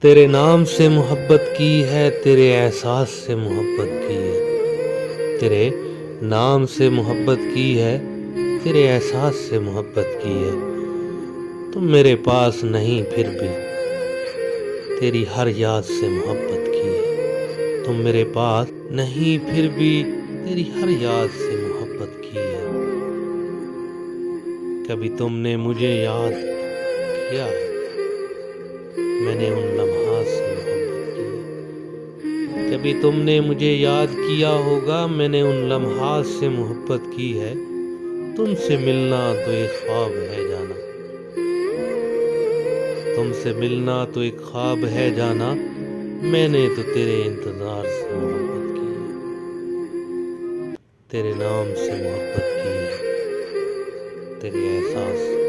تیرے نام سے محبت کی ہے، تیرے احساس سے محبت کی ہے، تیرے نام سے محبت کی ہے، تیرے احساس سے محبت کی ہے۔ تم میرے پاس نہیں پھر بھی تیری ہر یاد سے محبت کی ہے۔ تم میرے پاس نہیں پھر بھی تیری ہر یاد سے محبت کی ہے۔ کبھی تم نے مجھے یاد کیا ہے، میں نے ان لمحات سے محبت کی ہے۔ کبھی تم نے مجھے یاد کیا ہوگا، میں نے ان لمحات سے محبت کی ہے۔ تم سے ملنا تو ایک خواب ہے جانا، تم سے ملنا تو ایک خواب ہے جانا، میں نے تو تیرے انتظار سے محبت کی ہے۔ تیرے نام سے محبت کی ہے، تیرے احساس